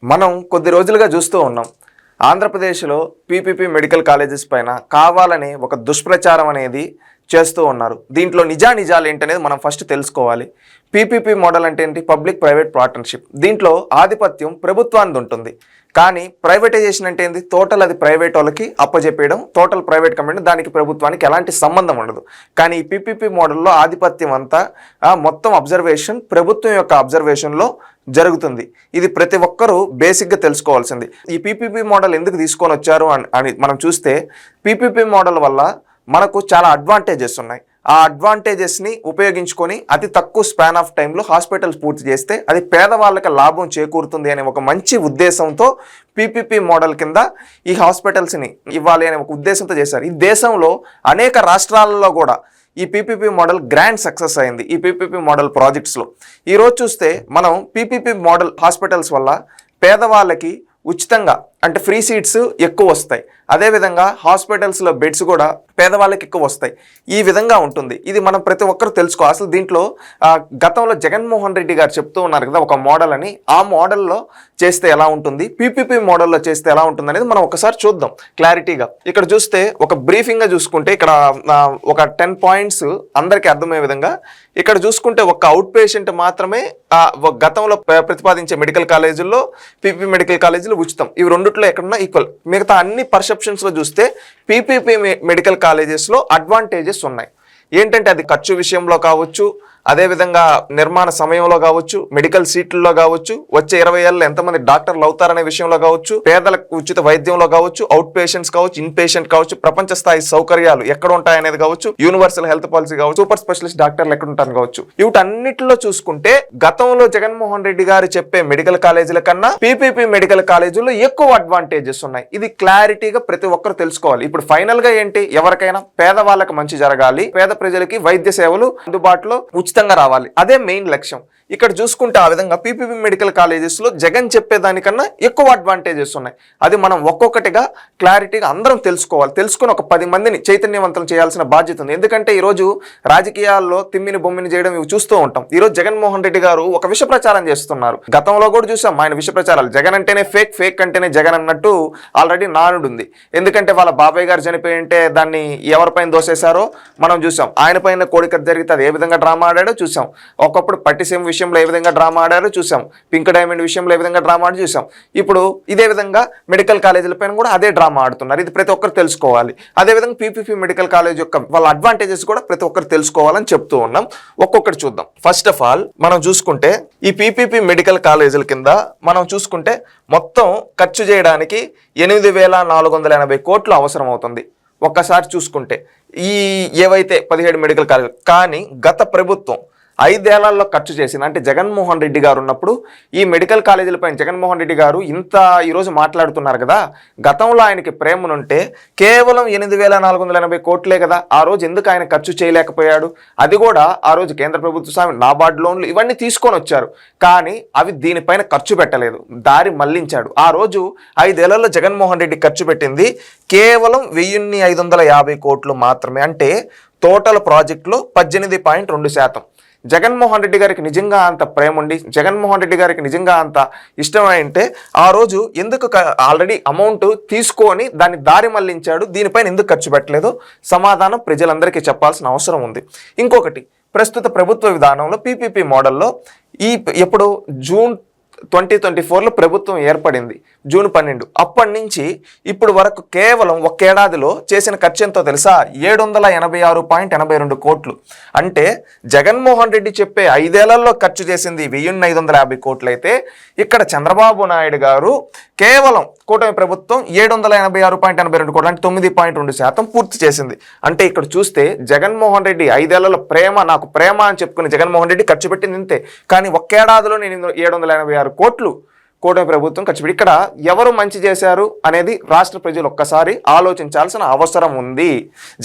మనం కొద్ది రోజులుగా చూస్తూ ఉన్నాం. ఆంధ్రప్రదేశ్‌లో పీపీపీ మెడికల్ కాలేజెస్ పైన కావాలని ఒక దుష్ప్రచారం అనేది చేస్తూ ఉన్నారు. దీంట్లో నిజానిజాలు ఏంటనేది మనం ఫస్ట్ తెలుసుకోవాలి. పీపీపీ మోడల్ అంటే ఏంటి? Public private partnership. దీంట్లో ఆధిపత్యం ప్రభుత్వానిది ఉంటుంది. కానీ ప్రైవేటైజేషన్ అంటే ఏంది? టోటల్ అది ప్రైవేట్ వాళ్ళకి అప్పజెప్పేయడం. టోటల్ ప్రైవేట్ కంపెనీ, దానికి ప్రభుత్వానికి ఎలాంటి సంబంధం ఉండదు. కానీ ఈ పీపీపీ మోడల్లో ఆధిపత్యం అంతా మొత్తం అబ్జర్వేషన్ ప్రభుత్వం యొక్క అబ్జర్వేషన్లో జరుగుతుంది. ఇది ప్రతి ఒక్కరూ బేసిక్గా తెలుసుకోవాల్సింది. ఈ పీపీపీ మోడల్ ఎందుకు తీసుకొని వచ్చారు అని మనం చూస్తే, పీపీపీ మోడల్ వల్ల మనకు చాలా అడ్వాంటేజెస్ ఉన్నాయి. ఆ అడ్వాంటేజెస్ని ఉపయోగించుకొని అతి తక్కువ స్పాన్ ఆఫ్ టైంలో హాస్పిటల్స్ పూర్తి చేస్తే అది పేదవాళ్ళకి లాభం చేకూరుతుంది అనే ఒక మంచి ఉద్దేశంతో పీపీపీ మోడల్ కింద ఈ హాస్పిటల్స్ని ఇవ్వాలి అనే ఒక ఉద్దేశంతో చేశారు. ఈ దేశంలో అనేక రాష్ట్రాలలో కూడా ఈ పీపీపీ మోడల్ గ్రాండ్ సక్సెస్ అయింది. ఈ పీపీపీ మోడల్ ప్రాజెక్ట్స్లో ఈరోజు చూస్తే మనం పీపీపీ మోడల్ హాస్పిటల్స్ వల్ల పేదవాళ్ళకి ఉచితంగా అంటే ఫ్రీ సీట్స్ ఎక్కువ వస్తాయి. అదేవిధంగా హాస్పిటల్స్లో బెడ్స్ కూడా పేదవాళ్ళకి ఎక్కువ వస్తాయి. ఈ విధంగా ఉంటుంది. ఇది మనం ప్రతి ఒక్కరు తెలుసుకోవాలి. అసలు దీంట్లో గతంలో జగన్మోహన్ రెడ్డి గారు చెప్తూ ఉన్నారు కదా ఒక మోడల్ అని. ఆ మోడల్లో చేస్తే ఎలా ఉంటుంది, పీపీపీ మోడల్లో చేస్తే ఎలా ఉంటుంది అనేది మనం ఒకసారి చూద్దాం క్లారిటీగా. ఇక్కడ చూస్తే ఒక బ్రీఫింగ్గా చూసుకుంటే ఇక్కడ ఒక 10 పాయింట్స్ అందరికీ అర్థమయ్యే విధంగా ఇక్కడ చూసుకుంటే ఒక అవుట్ పేషెంట్ మాత్రమే గతంలో ప్రతిపాదించే మెడికల్ కాలేజీల్లో పీపీపీ మెడికల్ కాలేజీలు ఉచితం. ఇవి రెండిట్లో ఎక్కడున్నా ఈక్వల్. మిగతా అన్ని పర్సెప్షన్స్లో చూస్తే పీపీపీ మెడికల్ కాలేజెస్లో అడ్వాంటేజెస్ ఉన్నాయి. ఏంటంటే అది ఖర్చు విషయంలో కావచ్చు, అదేవిధంగా నిర్మాణ సమయంలో కావచ్చు, మెడికల్ సీట్లలో కావచ్చు, వచ్చే 20 ఏళ్ళలో ఎంతమంది డాక్టర్లు అవుతారనే విషయంలో కావచ్చు, పేదలకు ఉచిత వైద్యంలో కావచ్చు, అవుట్ పేషెంట్స్ కావచ్చు, ఇన్ పేషెంట్ కావచ్చు, ప్రపంచ స్థాయి సౌకర్యాలు ఎక్కడ ఉంటాయనేది కావచ్చు, యూనివర్సల్ హెల్త్ పాలసీ కావచ్చు, సూపర్ స్పెషలిస్ట్ డాక్టర్లు ఎక్కడ ఉంటారు కావచ్చు. వీటన్నిటిలో చూసుకుంటే గతంలో జగన్మోహన్ రెడ్డి గారు చెప్పే మెడికల్ కాలేజీల కన్నా పీపీపీ మెడికల్ కాలేజీల్లో ఎక్కువ అడ్వాంటేజెస్ ఉన్నాయి. ఇది క్లారిటీగా ప్రతి ఒక్కరు తెలుసుకోవాలి. ఇప్పుడు ఫైనల్ గా ఏంటి, ఎవరికైనా పేదవాళ్ళకి మంచి జరగాలి, పేద ప్రజలకి వైద్య సేవలు అందుబాటులో ఉచితంగా రావాలి, అదే మెయిన్ లక్ష్యం. ఇక్కడ చూసుకుంటే ఆ విధంగా పీపీపీ మెడికల్ కాలేజెస్లో జగన్ చెప్పేదానికన్నా ఎక్కువ అడ్వాంటేజెస్ ఉన్నాయి. అది మనం ఒక్కొక్కటిగా క్లారిటీగా అందరం తెలుసుకోవాలి. తెలుసుకుని ఒక 10 మందిని చైతన్యవంతం చేయాల్సిన బాధ్యత ఉంది. ఎందుకంటే ఈరోజు రాజకీయాల్లో తిమ్మిని బొమ్మిని చేయడం ఇవి చూస్తూ ఉంటాం. ఈరోజు జగన్మోహన్ రెడ్డి గారు ఒక విష ప్రచారం చేస్తున్నారు. గతంలో కూడా చూసాం ఆయన విష ప్రచారాలు. జగన్ అంటేనే ఫేక్, ఫేక్ అంటేనే జగన్ అన్నట్టు ఆల్రెడీ నానుడు ఉంది. ఎందుకంటే వాళ్ళ బాబాయ్ గారు చనిపోయి ఉంటే దాన్ని ఎవరిపైన దోసేశారో మనం చూసాం. ఆయన పైన కోడికత జరిగితే అది ఏ విధంగా డ్రామా ఆడాడో చూసాం. ఒకప్పుడు పట్టిసీమ విషయంలో ఏ విధంగా డ్రామా ఆడారో చూసాం. పింక్ డైమండ్ విషయంలో ఏ విధంగా డ్రామా ఆడి చూసాం. ఇప్పుడు ఇదే విధంగా మెడికల్ కాలేజీల పైన కూడా అదే డ్రామా ఆడుతున్నారు. ఇది ప్రతి ఒక్కరు తెలుసుకోవాలి. అదేవిధంగా పీపీపీ మెడికల్ కాలేజ్ యొక్క వాళ్ళ అడ్వాంటేజెస్ కూడా ప్రతి ఒక్కరు తెలుసుకోవాలని చెప్తూ ఉన్నాం. ఒక్కొక్కటి చూద్దాం. ఫస్ట్ ఆఫ్ ఆల్ మనం చూసుకుంటే ఈ పీపీపీ మెడికల్ కాలేజీల కింద మనం చూసుకుంటే మొత్తం ఖర్చు చేయడానికి 8,480 కోట్లు అవసరం అవుతుంది. ఒక్కసారి చూసుకుంటే ఈ ఏవైతే 17 మెడికల్ కాలేజ్, కానీ గత ప్రభుత్వం 5 ఏళ్లలో ఖర్చు చేసింది. అంటే జగన్మోహన్ రెడ్డి గారు ఉన్నప్పుడు ఈ మెడికల్ కాలేజీలపై జగన్మోహన్ రెడ్డి గారు ఇంత ఈరోజు మాట్లాడుతున్నారు కదా, గతంలో ఆయనకి ప్రేమనుంటే కేవలం 8,480 కోట్లే కదా. ఆ రోజు ఎందుకు ఆయన ఖర్చు చేయలేకపోయాడు? అది కూడా ఆ రోజు కేంద్ర ప్రభుత్వ స్వామి నాబార్డ్ లోన్లు ఇవన్నీ తీసుకొని వచ్చారు, కానీ అవి దీనిపైన ఖర్చు పెట్టలేదు, దారి మళ్లించాడు. ఆ రోజు 5 ఏళ్లలో జగన్మోహన్ రెడ్డి ఖర్చు పెట్టింది కేవలం 1,550 కోట్లు మాత్రమే. అంటే టోటల్ ప్రాజెక్టులో 18.2%. జగన్మోహన్ రెడ్డి గారికి నిజంగా అంత ప్రేమ ఉండి, జగన్మోహన్ రెడ్డి గారికి నిజంగా అంత ఇష్టమైంటే ఆ రోజు ఎందుకు ఆల్రెడీ అమౌంట్ తీసుకొని దాన్ని దారి మళ్లించాడు, దీనిపైన ఎందుకు ఖర్చు పెట్టలేదో సమాధానం ప్రజలందరికీ చెప్పాల్సిన అవసరం ఉంది. ఇంకొకటి, ప్రస్తుత ప్రభుత్వ విధానంలో పీపీపీ మోడల్లో ఎప్పుడు జూన్ 2024లో ప్రభుత్వం ఏర్పడింది, జూన్ 12. అప్పటి నుంచి ఇప్పుడు వరకు కేవలం ఒక్కేడాదిలో చేసిన ఖర్చు ఎంతో తెలుసా? 786.82 కోట్లు. అంటే జగన్మోహన్ రెడ్డి చెప్పే 5 ఏళ్లలో ఖర్చు చేసింది 1,550 కోట్లు అయితే, ఇక్కడ చంద్రబాబు నాయుడు గారు కేవలం కూటమి ప్రభుత్వం 786.82 కోట్లు, అంటే 9.2% పూర్తి చేసింది. అంటే ఇక్కడ చూస్తే జగన్మోహన్ రెడ్డి 5 ఏళ్లలో ప్రేమ, నాకు ప్రేమ అని చెప్పుకుని జగన్మోహన్ రెడ్డి ఖర్చు పెట్టింది ఇంతే. కానీ ఒక్కేడాదిలో నేను 786 కోట్లు కూటమి ప్రభుత్వం ఖర్చు పెట్టి, ఇక్కడ ఎవరు మంచి చేశారు అనేది రాష్ట్ర ప్రజలు ఒక్కసారి ఆలోచించాల్సిన అవసరం ఉంది.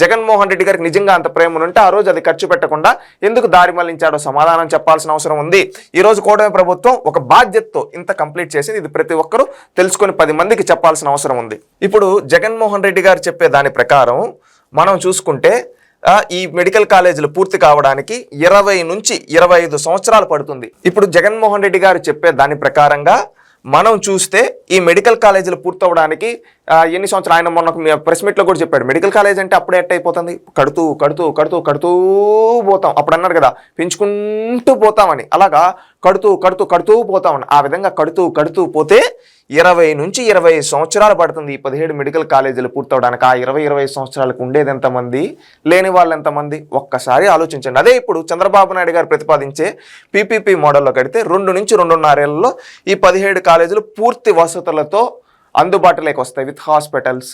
జగన్మోహన్ రెడ్డి గారికి నిజంగా అంత ప్రేమ ఉంటే ఆ రోజు అది ఖర్చు పెట్టకుండా ఎందుకు దారి మళ్లించాడో సమాధానం చెప్పాల్సిన అవసరం ఉంది. ఈ రోజు కూటమి ప్రభుత్వం ఒక బాధ్యతతో ఇంత కంప్లీట్ చేసింది. ఇది ప్రతి ఒక్కరూ తెలుసుకొని 10 మందికి చెప్పాల్సిన అవసరం ఉంది. ఇప్పుడు జగన్మోహన్ రెడ్డి గారు చెప్పే దాని ప్రకారం మనం చూసుకుంటే ఈ మెడికల్ కాలేజీలు పూర్తి కావడానికి 20 నుంచి 25 సంవత్సరాలు పడుతుంది. ఇప్పుడు జగన్మోహన్ రెడ్డి గారు చెప్పే దాని ప్రకారంగా మనం చూస్తే ఈ మెడికల్ కాలేజీలు పూర్తవడానికి ఎన్ని సంవత్సరాలు, ఆయన మొన్న ప్రెస్ మీట్లో కూడా చెప్పాడు, మెడికల్ కాలేజ్ అంటే అప్పుడే ఎట్ అయిపోతుంది, కడుతూ కడుతూ కడుతూ కడుతూ పోతాం. అప్పుడు అన్నాడు కదా పెంచుకుంటూ పోతామని, అలాగా కడుతూ కడుతూ కడుతూ పోతామని. ఆ విధంగా కడుతూ కడుతూ పోతే 20 నుంచి 25 సంవత్సరాలు పడుతుంది ఈ 17 మెడికల్ కాలేజీలు పూర్తవడానికి. ఆ 20 సంవత్సరాలకు ఉండేది ఎంతమంది, లేని వాళ్ళు ఎంతమంది, ఒక్కసారి ఆలోచించండి. అదే ఇప్పుడు చంద్రబాబు నాయుడు గారు ప్రతిపాదించే పీపీపీ మోడల్లో కడితే 2 నుంచి 2.5 ఏళ్లలో ఈ 17 కాలేజీలు పూర్తి వసతులతో అందుబాటులోకి వస్తాయి విత్ హాస్పిటల్స్.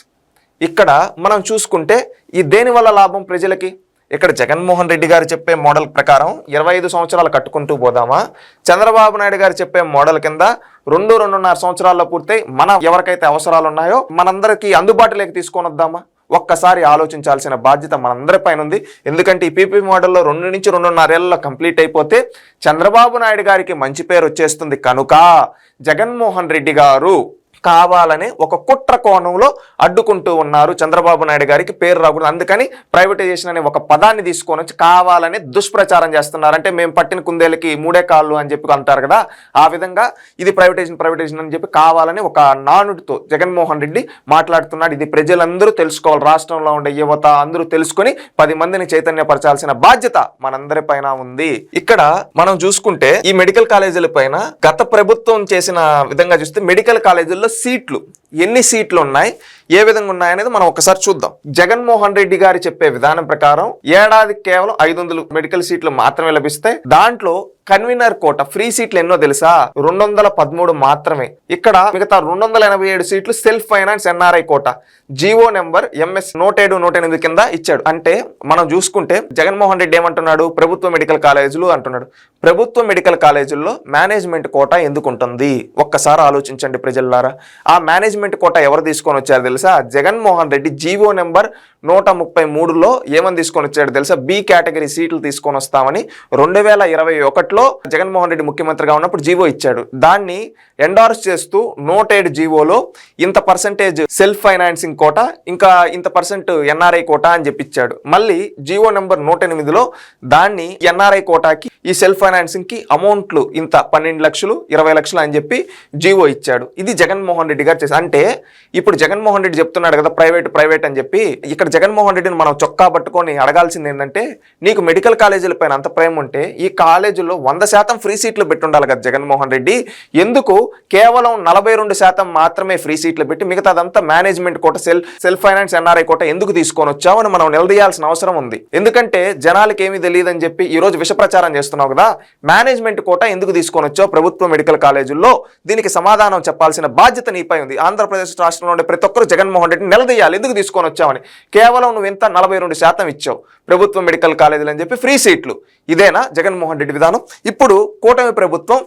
ఇక్కడ మనం చూసుకుంటే ఈ దేని వల్ల లాభం ప్రజలకి, ఇక్కడ జగన్మోహన్ రెడ్డి గారు చెప్పే మోడల్ ప్రకారం 25 సంవత్సరాలు కట్టుకుంటూ పోదామా, చంద్రబాబు నాయుడు గారు చెప్పే మోడల్ కింద 2-2.5 సంవత్సరాల్లో పూర్తయి మన ఎవరికైతే అవసరాలు ఉన్నాయో మనందరికీ అందుబాటులోకి తీసుకొని వద్దామా? ఒక్కసారి ఆలోచించాల్సిన బాధ్యత మనందరిపైన ఉంది. ఎందుకంటే ఈ పీపీ మోడల్లో 2 నుంచి 2.5 ఏళ్లలో కంప్లీట్ అయిపోతే చంద్రబాబు నాయుడు గారికి మంచి పేరు వచ్చేస్తుంది. కనుక జగన్మోహన్ రెడ్డి గారు కావాలని ఒక కుట్ర కోణంలో అడ్డుకుంటూ ఉన్నారు, చంద్రబాబు నాయుడు గారికి పేరు రాకూడదు. అందుకని ప్రైవేటైజేషన్ అనే ఒక పదాన్ని తీసుకొని వచ్చి కావాలని దుష్ప్రచారం చేస్తున్నారు. అంటే మేము పట్టిన కుందేలకి 3 కాళ్ళు అని చెప్పి అంటారు కదా, ఆ విధంగా ఇది ప్రైవేటైజేషన్ అని చెప్పి కావాలని ఒక నానుడితో జగన్మోహన్ రెడ్డి మాట్లాడుతున్నాడు. ఇది ప్రజలందరూ తెలుసుకోవాలి, రాష్ట్రంలో ఉండే యువత అందరూ తెలుసుకొని 10 మందిని చైతన్యపరచాల్సిన బాధ్యత మనందరి పైన ఉంది. ఇక్కడ మనం చూసుకుంటే ఈ మెడికల్ కాలేజీల పైన గత ప్రభుత్వం చేసిన విధంగా చూస్తే మెడికల్ కాలేజీల్లో సీట్లు ఎన్ని సీట్లు ఉన్నాయి, ఏ విధంగా ఉన్నాయనేది మనం ఒకసారి చూద్దాం. జగన్మోహన్ రెడ్డి గారు చెప్పే విధానం ప్రకారం ఏడాదికి కేవలం 500 మెడికల్ సీట్లు మాత్రమే లభిస్తాయి. దాంట్లో కన్వీనర్ కోట ఫ్రీ సీట్లు ఎన్నో తెలుసా, 213 మాత్రమే. ఇక్కడ మిగతా 287 సీట్లు సెల్ఫ్ ఫైనాన్స్ ఎన్ఆర్ఐ కోట జీవో నెంబర్ MS 107-108 కింద ఇచ్చాడు. అంటే మనం చూసుకుంటే జగన్మోహన్ రెడ్డి ఏమంటున్నాడు, ప్రభుత్వ మెడికల్ కాలేజీలు అంటున్నాడు. ప్రభుత్వ మెడికల్ కాలేజీల్లో మేనేజ్మెంట్ కోట ఎందుకు ఉంటుంది ఒక్కసారి ఆలోచించండి ప్రజలారా. ఆ మేనేజ్మెంట్ కోట ఎవరు తీసుకొని వచ్చారు తెలుసా, జగన్మోహన్ రెడ్డి జీవో నెంబర్ 133లో ఏమని తీసుకొని వచ్చాడు తెలుసా, బి కేటగిరీ సీట్లు తీసుకొని వస్తామని 2021లో జగన్మోహన్ రెడ్డి ముఖ్యమంత్రిగా ఉన్నప్పుడు జీవో ఇచ్చాడు. దాన్ని ఎండార్స్ చేస్తూ 107 జీవోలో ఇంత పర్సెంటేజ్ సెల్ఫ్ ఫైనాన్సింగ్ కోట, ఇంకా ఇంత పర్సెంట్ ఎన్ఆర్ఐ కోట అని చెప్పిచ్చాడు. మళ్ళీ జీవో నెంబర్ 108లో దాన్ని ఎన్ఆర్ఐ కోటాకి ఈ సెల్ఫ్ ఫైనాన్సింగ్ కి అమౌంట్లు ఇంత 12 లక్షలు 20 లక్షలు అని చెప్పి జీవో ఇచ్చాడు. ఇది జగన్మోహన్ రెడ్డి గారు చేశారు. అంటే ఇప్పుడు జగన్మోహన్ రెడ్డి చెప్తున్నాడు కదా ప్రైవేట్ అని చెప్పి, ఇక్కడ జగన్మోహన్ రెడ్డిని మనం చొక్కా పట్టుకొని అడగాల్సింది ఏంటంటే, నీకు మెడికల్ కాలేజీల పైన అంత ప్రేమ ఉంటే ఈ కాలేజీల్లో 100% ఫ్రీ సీట్లు పెట్టి ఉండాలి కదా జగన్మోహన్ రెడ్డి, ఎందుకు కేవలం 42% మాత్రమే ఫ్రీ సీట్లు పెట్టి మిగతాదంతా management quota self finance NRI quota ఎందుకు తీసుకొని వచ్చావు అని మనం నిలదీయాల్సిన అవసరం ఉంది. ఎందుకంటే జనాలకి ఏమీ తెలియదని చెప్పి ఈ రోజు విష ప్రచారం చేస్తున్నావు కదా, మేనేజ్మెంట్ కోట ఎందుకు తీసుకొని వచ్చావు ప్రభుత్వ మెడికల్ కాలేజీల్లో, దీనికి సమాధానం చెప్పాల్సిన బాధ్యత నీపై ఉంది. ఆంధ్రప్రదేశ్ రాష్ట్రంలో ఉండే ప్రతి ఒక్కరు జగన్మోహన్ రెడ్డిని నిలదీయాలి, ఎందుకు తీసుకొని వచ్చామని. కేవలం నువ్వు ఎంత 42% ఇచ్చావు ప్రభుత్వ మెడికల్ కాలేజీలు అని చెప్పి ఫ్రీ సీట్లు, ఇదేనా జగన్మోహన్ రెడ్డి విధానం? ఇప్పుడు కూటమి ప్రభుత్వం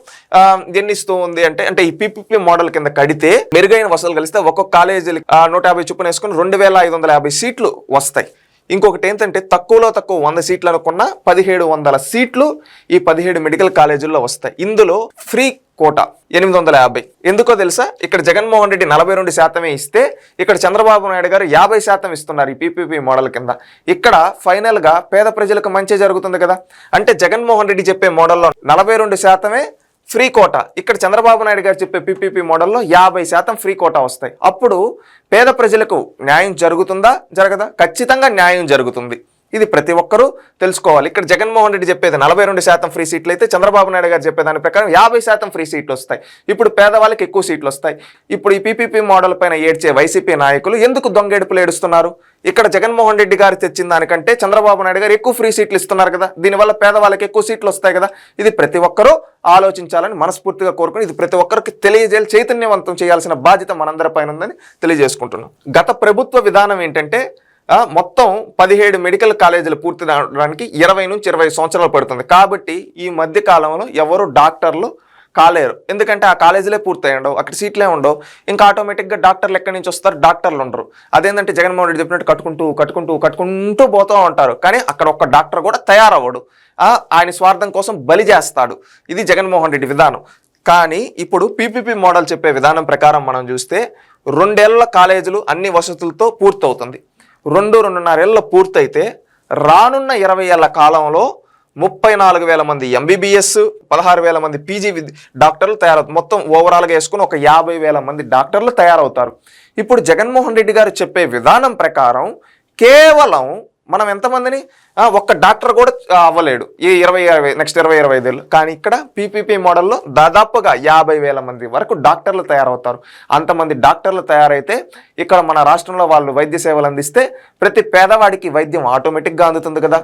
ఎన్ని ఇస్తూ ఉంది అంటే ఈ పీపీపీ మోడల్ కింద కడితే మెరుగైన వసతులు కలిస్తే ఒక్కొక్క కాలేజీలు 150 చొప్పున వేసుకుని 2550 సీట్లు వస్తాయి. ఇంకొకటి ఏంటంటే తక్కువలో తక్కువ 100 సీట్లు అనుకున్న 1700 సీట్లు ఈ 17 మెడికల్ కాలేజీల్లో వస్తాయి. ఇందులో ఫ్రీ కోట 850. ఎందుకో తెలుసా, ఇక్కడ జగన్మోహన్ రెడ్డి 42% ఇస్తే ఇక్కడ చంద్రబాబు నాయుడు గారు 50% ఇస్తున్నారు ఈ పీపీపీ మోడల్ కింద. ఇక్కడ ఫైనల్ గా పేద ప్రజలకు మంచి జరుగుతుంది కదా. అంటే జగన్మోహన్ రెడ్డి చెప్పే మోడల్లో 42% ఫ్రీ కోట, ఇక్కడ చంద్రబాబు నాయుడు గారు చెప్పే పీపీపీ మోడల్లో 50% ఫ్రీ కోట వస్తాయి. అప్పుడు పేద ప్రజలకు న్యాయం జరుగుతుందా జరగదా? ఖచ్చితంగా న్యాయం జరుగుతుంది. ఇది ప్రతి ఒక్కరూ తెలుసుకోవాలి. ఇక్కడ జగన్మోహన్ రెడ్డి చెప్పేది 42% ఫ్రీ సీట్లు అయితే చంద్రబాబు నాయుడు గారు చెప్పేదాని ప్రకారం 50% ఫ్రీ సీట్లు వస్తాయి. ఇప్పుడు పేదవాళ్ళకి ఎక్కువ సీట్లు వస్తాయి. ఇప్పుడు ఈ పీపీపీ మోడల్ పైన ఏడ్చే వైసీపీ నాయకులు ఎందుకు దొంగేడుపులు ఏడుస్తున్నారు? ఇక్కడ జగన్మోహన్ రెడ్డి గారు తెచ్చిన దానికంటే చంద్రబాబు నాయుడు గారు ఎక్కువ ఫ్రీ సీట్లు ఇస్తున్నారు కదా, దీనివల్ల పేదవాళ్ళకి ఎక్కువ సీట్లు వస్తాయి కదా. ఇది ప్రతి ఒక్కరూ ఆలోచించాలని మనస్ఫూర్తిగా కోరుకుని ఇది ప్రతి ఒక్కరికి తెలియజేయాలి, చైతన్యవంతం చేయాల్సిన బాధ్యత మనందరిపైన ఉందని తెలియజేసుకుంటున్నాం. గత ప్రభుత్వ విధానం ఏంటంటే మొత్తం 17 మెడికల్ కాలేజీలు పూర్తి అవడానికి 20 నుంచి 20 సంవత్సరాలు పడుతుంది. కాబట్టి ఈ మధ్య కాలంలో ఎవరు డాక్టర్లు కాలేరు, ఎందుకంటే ఆ కాలేజీలే పూర్తయి ఉండవు, అక్కడ సీట్లే ఉండవు. ఇంకా ఆటోమేటిక్గా డాక్టర్లు ఎక్కడి నుంచి వస్తారు, డాక్టర్లు ఉండరు. అదేంటంటే జగన్మోహన్ రెడ్డి చెప్పినట్టు కట్టుకుంటూ పోతూ ఉంటారు, కానీ అక్కడ ఒక్క డాక్టర్ కూడా తయారవ్వడు. ఆయన స్వార్థం కోసం బలి చేస్తాడు. ఇది జగన్మోహన్ రెడ్డి విధానం. కానీ ఇప్పుడు పీపీపీ మోడల్ చెప్పే విధానం ప్రకారం మనం చూస్తే 2 ఏళ్ల కాలేజీలు అన్ని వసతులతో పూర్తవుతుంది. 2-2.5 ఏళ్ళలో పూర్తయితే రానున్న 20 ఏళ్ల కాలంలో 34,000 మంది ఎంబీబీఎస్, 16,000 మంది పీజీ డాక్టర్లు తయారవుతారు. మొత్తం ఓవరాల్గా వేసుకుని ఒక 50,000 మంది డాక్టర్లు తయారవుతారు. ఇప్పుడు జగన్మోహన్ రెడ్డి గారు చెప్పే విధానం ప్రకారం కేవలం మనం ఎంతమందిని ఒక్క డాక్టర్ కూడా అవ్వలేడు ఈ 20-25 ఏళ్ళు. కానీ ఇక్కడ పీపీపీ మోడల్లో దాదాపుగా 50,000 మంది వరకు డాక్టర్లు తయారవుతారు. అంతమంది డాక్టర్లు తయారైతే ఇక్కడ మన రాష్ట్రంలో వాళ్ళు వైద్య సేవలు అందిస్తే ప్రతి పేదవాడికి వైద్యం ఆటోమేటిక్గా అందుతుంది కదా.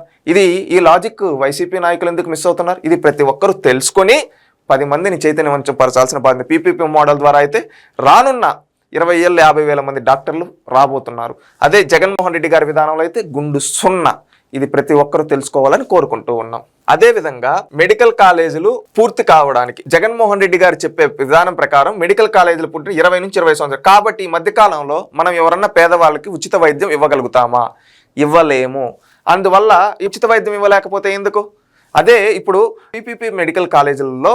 ఈ లాజిక్ వైసీపీ నాయకులు ఎందుకు మిస్ అవుతున్నారు? ఇది ప్రతి ఒక్కరూ తెలుసుకొని 10 మందిని చైతన్యవంతపరచాల్సిన బాధ్యత. పీపీపీ మోడల్ ద్వారా అయితే రానున్న 20 ఏళ్ళు 50,000 మంది డాక్టర్లు రాబోతున్నారు. అదే జగన్మోహన్ రెడ్డి గారి విధానంలో అయితే గుండు సున్నా. ఇది ప్రతి ఒక్కరూ తెలుసుకోవాలని కోరుకుంటూ ఉన్నాం. అదేవిధంగా మెడికల్ కాలేజీలు పూర్తి కావడానికి జగన్మోహన్ రెడ్డి గారు చెప్పే విధానం ప్రకారం మెడికల్ కాలేజీలు పుట్టిన 20 నుంచి 20 సంవత్సరాలు. కాబట్టి ఈ మధ్యకాలంలో మనం ఎవరన్నా పేదవాళ్ళకి ఉచిత వైద్యం ఇవ్వగలుగుతామా? ఇవ్వలేము. అందువల్ల ఉచిత వైద్యం ఇవ్వలేకపోతే ఎందుకు? అదే ఇప్పుడు పీపీపీ మెడికల్ కాలేజీలలో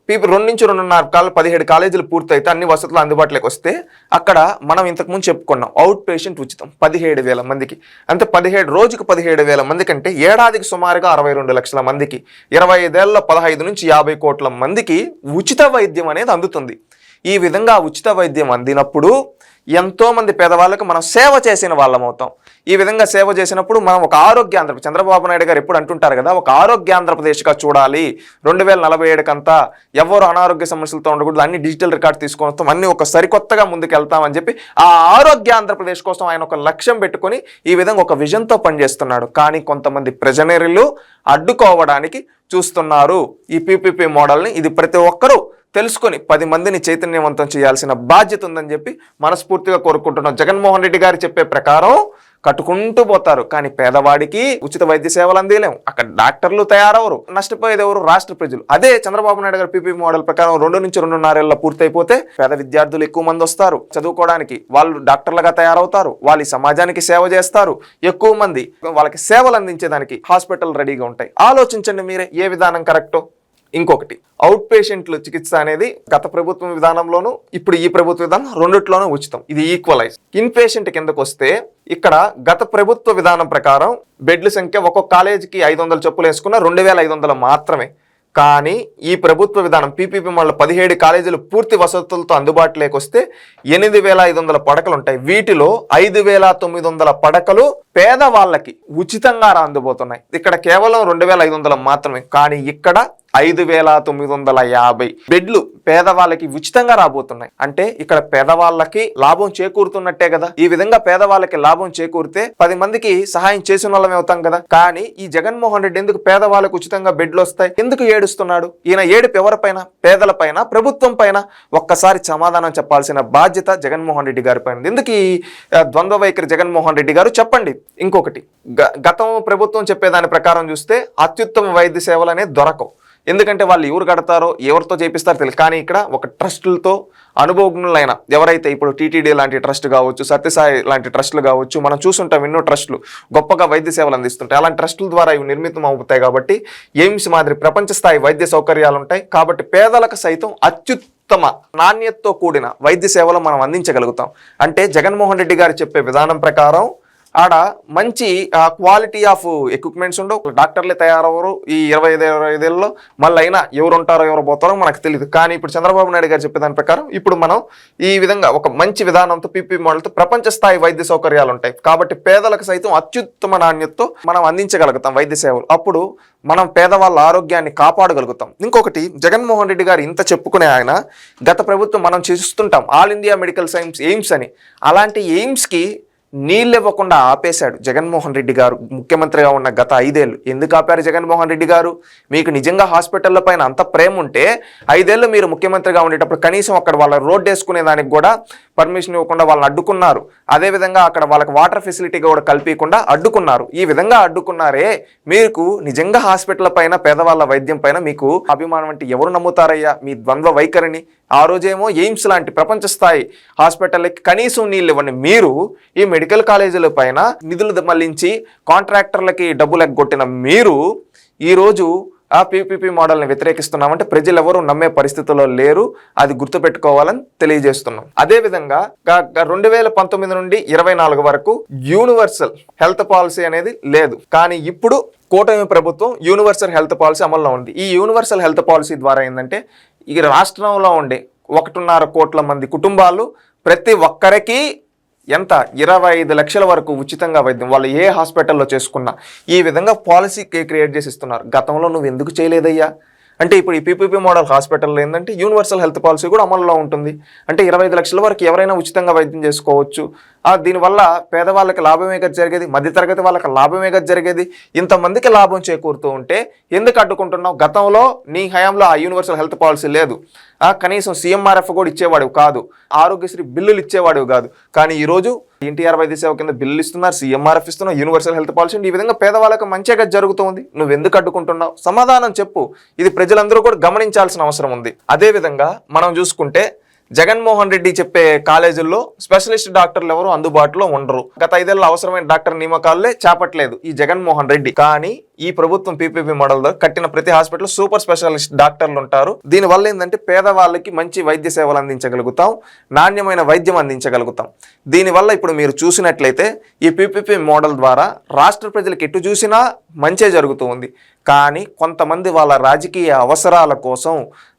2 నుంచి 2.5 17 కాలేజీలు పూర్తయితే అన్ని వసతులు అందుబాటులోకి వస్తే అక్కడ మనం ఇంతకుముందు చెప్పుకున్నాం అవుట్ పేషెంట్ ఉచితం 17,000 మందికి. అంటే 17 రోజుకు 17,000 మంది కంటే ఏడాదికి సుమారుగా 62 లక్షల మందికి 25 ఏళ్ళలో 15 నుంచి 50 కోట్ల మందికి ఉచిత వైద్యం అనేది అందుతుంది. ఈ విధంగా ఉచిత వైద్యం అందినప్పుడు ఎంతోమంది పేదవాళ్ళకు మనం సేవ చేసిన వాళ్ళం అవుతాం. ఈ విధంగా సేవ చేసినప్పుడు మనం ఒక ఆరోగ్యాంధ్రప్రదేశ్, చంద్రబాబు నాయుడు గారు ఎప్పుడు అంటుంటారు కదా, ఒక ఆరోగ్యాంధ్రప్రదేశ్గా చూడాలి. 2047 ఎవరు అనారోగ్య సమస్యలతో ఉండకూడదు, అన్ని డిజిటల్ రికార్డ్ తీసుకొని వస్తాం, అన్ని ఒక సరికొత్తగా ముందుకు వెళ్తామని చెప్పి ఆ ఆరోగ్యాంధ్రప్రదేశ్ కోసం ఆయన ఒక లక్ష్యం పెట్టుకొని ఈ విధంగా ఒక విజన్తో పనిచేస్తున్నాడు. కానీ కొంతమంది ప్రజనరీలు అడ్డుకోవడానికి చూస్తున్నారు ఈ పీపీపీ మోడల్ని. ఇది ప్రతి ఒక్కరూ తెలుసుకొని 10 మందిని చైతన్యవంతం చేయాల్సిన బాధ్యత ఉందని చెప్పి మనస్ఫూర్తిగా కోరుకుంటున్నాం. జగన్మోహన్ రెడ్డి గారు చెప్పే ప్రకారం కట్టుకుంటూ పోతారు, కానీ పేదవాడికి ఉచిత వైద్య సేవలు అందేలేము. అక్కడ డాక్టర్లు తయారవరు. నష్టపోయేది ఎవరు? రాష్ట్ర ప్రజలు. అదే చంద్రబాబు నాయుడు గారు పీపీ మోడల్ ప్రకారం 2 నుంచి 2.5 ఏళ్ళ పూర్తయిపోతే పేద విద్యార్థులు ఎక్కువ మంది వస్తారు చదువుకోవడానికి. వాళ్ళు డాక్టర్లుగా తయారవుతారు. వాళ్ళు సమాజానికి సేవ చేస్తారు. ఎక్కువ మంది వాళ్ళకి సేవలు అందించేదానికి హాస్పిటల్ రెడీగా ఉంటాయి. ఆలోచించండి మీరే ఏ విధానం కరెక్టో. ఇంకొకటి, అవుట్ పేషెంట్లు చికిత్స అనేది గత ప్రభుత్వం విధానంలోనూ ఇప్పుడు ఈ ప్రభుత్వ విధానం రెండిట్లోనూ ఉచితం. ఇది ఈక్వలైజ్. ఇన్ పేషెంట్ కిందకు వస్తే ఇక్కడ గత ప్రభుత్వ విధానం ప్రకారం బెడ్ల సంఖ్య ఒక్కొక్క కాలేజీకి 500 చొప్పులు వేసుకున్న 2,500 మాత్రమే. కానీ ఈ ప్రభుత్వ విధానం పీపీపీ మళ్ళీ 17 కాలేజీలు పూర్తి వసతులతో అందుబాటులోకి వస్తే 8,500 పడకలు ఉంటాయి. వీటిలో 5,900 పడకలు పేదవాళ్ళకి ఉచితంగా అందుబోతున్నాయి. ఇక్కడ కేవలం 2,500 మాత్రమే. కానీ ఇక్కడ 5,950 బెడ్లు పేదవాళ్ళకి ఉచితంగా రాబోతున్నాయి. అంటే ఇక్కడ పేదవాళ్ళకి లాభం చేకూరుతున్నట్టే కదా. ఈ విధంగా పేదవాళ్ళకి లాభం చేకూరితే 10 మందికి సహాయం చేసిన వాళ్ళమే అవుతాం కదా. కానీ ఈ జగన్మోహన్ రెడ్డి ఎందుకు పేదవాళ్ళకు ఉచితంగా బెడ్లు వస్తాయి ఎందుకు ఏడుస్తున్నాడు? ఈయన ఏడుపు ఎవరిపైన? పేదల పైన, ప్రభుత్వం పైన? ఒక్కసారి సమాధానం చెప్పాల్సిన బాధ్యత జగన్మోహన్ రెడ్డి గారి పైన. ఎందుకు ఈ ద్వంద్వ వైఖరి జగన్మోహన్ రెడ్డి గారు? చెప్పండి. ఇంకొకటి, గతం ప్రభుత్వం చెప్పేదాని ప్రకారం చూస్తే అత్యుత్తమ వైద్య సేవలు అనేది దొరకవు. ఎందుకంటే వాళ్ళు ఎవరు కడతారో ఎవరితో చేపిస్తారో తెలియదు. కానీ ఇక్కడ ఒక ట్రస్టులతో అనుభవజ్ఞులైన ఎవరైతే ఇప్పుడు టీటీడీ లాంటి ట్రస్ట్ కావచ్చు, సత్యసాయి లాంటి ట్రస్టులు కావచ్చు, మనం చూస్తుంటాం ఎన్నో ట్రస్టులు గొప్పగా వైద్య సేవలు అందిస్తుంటాయి. అలాంటి ట్రస్టుల ద్వారా ఇవి నిర్మితం అవుతాయి. కాబట్టి ఎయిమ్స్ మాదిరి ప్రపంచ స్థాయి వైద్య సౌకర్యాలు ఉంటాయి. కాబట్టి పేదలకు సైతం అత్యుత్తమ నాణ్యతతో కూడిన వైద్య సేవలు మనం అందించగలుగుతాం. అంటే జగన్మోహన్ రెడ్డి గారు చెప్పే విధానం ప్రకారం ఆడ మంచి క్వాలిటీ ఆఫ్ ఎక్విప్మెంట్స్ ఉండవు. డాక్టర్లే తయారవరు ఈ 25 ఏళ్ళలో. మళ్ళీ అయినా ఎవరు ఉంటారో ఎవరు పోతారో మనకు తెలియదు. కానీ ఇప్పుడు చంద్రబాబు నాయుడు గారు చెప్పే దాని ప్రకారం ఇప్పుడు మనం ఈ విధంగా ఒక మంచి విధానంతో పీపీ మోడల్తో ప్రపంచ స్థాయి వైద్య సౌకర్యాలు ఉంటాయి. కాబట్టి పేదలకు సైతం అత్యుత్తమ నాణ్యతతో మనం అందించగలుగుతాం వైద్య సేవలు. అప్పుడు మనం పేదవాళ్ళ ఆరోగ్యాన్ని కాపాడగలుగుతాం. ఇంకొకటి, జగన్మోహన్ రెడ్డి గారు ఇంత చెప్పుకునే ఆయన గత ప్రభుత్వం మనం చూస్తుంటాం all India medical science AIIMS అని. అలాంటి ఎయిమ్స్కి నీళ్ళు ఇవ్వకుండా ఆపేశాడు జగన్మోహన్ రెడ్డి గారు ముఖ్యమంత్రిగా ఉన్న గత 5 ఏళ్ళు. ఎందుకు ఆపారు జగన్మోహన్ రెడ్డి గారు? మీకు నిజంగా హాస్పిటల్ల పైన అంత ప్రేమ ఉంటే 5 ఏళ్ళు మీరు ముఖ్యమంత్రిగా ఉండేటప్పుడు కనీసం అక్కడ వాళ్ళ రోడ్డు వేసుకునే దానికి కూడా పర్మిషన్ ఇవ్వకుండా వాళ్ళని అడ్డుకున్నారు. అదేవిధంగా అక్కడ వాళ్ళకి వాటర్ ఫెసిలిటీ కూడా కల్పించకుండా అడ్డుకున్నారు. ఈ విధంగా అడ్డుకున్నారే, మీకు నిజంగా హాస్పిటల్ పైన పేదవాళ్ళ వైద్యం పైన మీకు అభిమానం అంటే ఎవరు నమ్ముతారయ్యా మీ ద్వంద్వ వైఖరిని? ఆ రోజేమో ఎయిమ్స్ లాంటి ప్రపంచ స్థాయి హాస్పిటల్కి కనీసం నీళ్ళు ఇవ్వండి. మీరు ఈ మెడికల్ కాలేజీల పైన నిధులు మళ్లించి కాంట్రాక్టర్లకి డబ్బులు ఎగ్గొట్టిన మీరు ఈరోజు ఆ పీపీపీ మోడల్ని వ్యతిరేకిస్తున్నామంటే ప్రజలు ఎవరు నమ్మే పరిస్థితుల్లో లేరు. అది గుర్తుపెట్టుకోవాలని తెలియజేస్తున్నాం. అదేవిధంగా 2019 నుండి 24 వరకు యూనివర్సల్ హెల్త్ పాలసీ అనేది లేదు. కానీ ఇప్పుడు కూటమి ప్రభుత్వం యూనివర్సల్ హెల్త్ పాలసీ అమల్లో ఉంది. ఈ యూనివర్సల్ హెల్త్ పాలసీ ద్వారా ఏంటంటే ఈ రాష్ట్రంలో ఉండే 1.5 కోట్ల మంది కుటుంబాలు ప్రతి ఒక్కరికి ఎంత 25 లక్షల వరకు ఉచితంగా వైద్యం వాళ్ళు ఏ హాస్పిటల్లో చేసుకున్నా ఈ విధంగా పాలసీ క్రియేట్ చేసి ఇస్తున్నారు. గతంలో నువ్వు ఎందుకు చేయలేదయ్యా అంటే ఇప్పుడు ఈ పీపీపీ మోడల్ హాస్పిటల్లో ఏంటంటే యూనివర్సల్ హెల్త్ పాలసీ కూడా అమల్లో ఉంటుంది. అంటే 25 లక్షల వరకు ఎవరైనా ఉచితంగా వైద్యం చేసుకోవచ్చు. దీనివల్ల పేదవాళ్ళకి లాభమే కదా జరిగేది, మధ్యతరగతి వాళ్ళకి లాభమే కదా జరిగేది. ఇంతమందికి లాభం చేకూరుతూ ఉంటే ఎందుకు అడ్డుకుంటున్నావు? గతంలో నీ హయాంలో ఆ యూనివర్సల్ హెల్త్ పాలసీ లేదు. కనీసం సీఎంఆర్ఎఫ్ కూడా ఇచ్చేవాడు కాదు, ఆరోగ్యశ్రీ బిల్లులు ఇచ్చేవాడు కాదు. కానీ ఈరోజు ఎన్టీఆర్ వైద్య సేవ కింద బిల్లులు ఇస్తున్నారు, సీఎంఆర్ఎఫ్ ఇస్తున్నారు, యూనివర్సల్ హెల్త్ పాలసీ. ఈ విధంగా పేదవాళ్ళకి మంచిగా జరుగుతుంది. నువ్వు ఎందుకు అడ్డుకుంటున్నావు? సమాధానం చెప్పు. ఇది ప్రజలందరూ కూడా గమనించాల్సిన అవసరం ఉంది. అదేవిధంగా మనం చూసుకుంటే జగన్మోహన్ రెడ్డి చెప్పే కాలేజీల్లో స్పెషలిస్ట్ డాక్టర్లు ఎవరు అందుబాటులో ఉండరు. గత 5 ఏళ్ళ అవసరమైన డాక్టర్ నియామకాలే చేపట్టలేదు ఈ జగన్మోహన్ రెడ్డి. కానీ ఈ ప్రభుత్వం పీపీపీ మోడల్ ద్వారా కట్టిన ప్రతి హాస్పిటల్ సూపర్ స్పెషలిస్ట్ డాక్టర్లు ఉంటారు. దీనివల్ల ఏంటంటే పేదవాళ్ళకి మంచి వైద్య సేవలు అందించగలుగుతాం, నాణ్యమైన వైద్యం అందించగలుగుతాం. దీనివల్ల ఇప్పుడు మీరు చూసినట్లయితే ఈ పీపీపీ మోడల్ ద్వారా రాష్ట్ర ప్రజలకు ఎటు చూసినా మంచే జరుగుతూ ఉంది. కానీ కొంతమంది వాళ్ళ రాజకీయ అవసరాల కోసం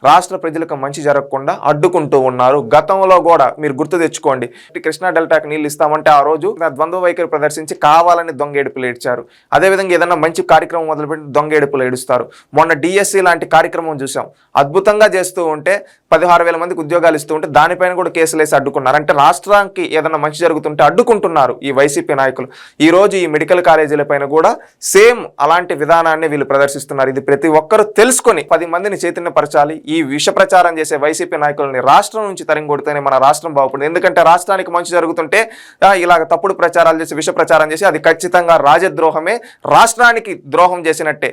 రాష్ట్ర ప్రజలకు మంచి జరగకుండా అడ్డుకుంటూ ఉన్నారు. గతంలో కూడా మీరు గుర్తు తెచ్చుకోండి, కృష్ణా డెల్టాకి నీళ్ళు ఇస్తామంటే ఆ రోజు ద్వంద్వ వైఖరి ప్రదర్శించి కావాలని దొంగేడుపులు ఏడ్చారు. అదేవిధంగా ఏదైనా మంచి కార్యక్రమం మొదలుపెట్టి దొంగేడుపులు ఏడుస్తారు. మొన్న డిఎస్సి లాంటి కార్యక్రమం చూసాం, అద్భుతంగా చేస్తూ ఉంటే 16,000 మందికి ఉద్యోగాలు ఇస్తూ ఉంటే దానిపైన కూడా కేసులు వేసి అడ్డుకున్నారు. అంటే రాష్ట్రానికి ఏదైనా మంచి జరుగుతుంటే అడ్డుకుంటున్నారు ఈ వైసీపీ నాయకులు. ఈ రోజు ఈ మెడికల్ కాలేజీల పైన కూడా సేమ్ అలాంటి విధానాన్ని వీళ్ళు ప్రదర్శిస్తున్నారు. ఇది ప్రతి ఒక్కరూ తెలుసుకొని 10 మందిని చైతన్యపరచాలి. ఈ విష ప్రచారం చేసే వైసీపీ నాయకులని రాష్ట్రం నుంచి తరిమికొడితేనే మన రాష్ట్రం బాగుపడుతుంది. ఎందుకంటే రాష్ట్రానికి మంచి జరుగుతుంటే ఇలాగ తప్పుడు ప్రచారాలు చేసి విష ప్రచారం చేసి అది ఖచ్చితంగా రాజద్రోహమే, రాష్ట్రానికి ద్రోహం చేసినట్టే.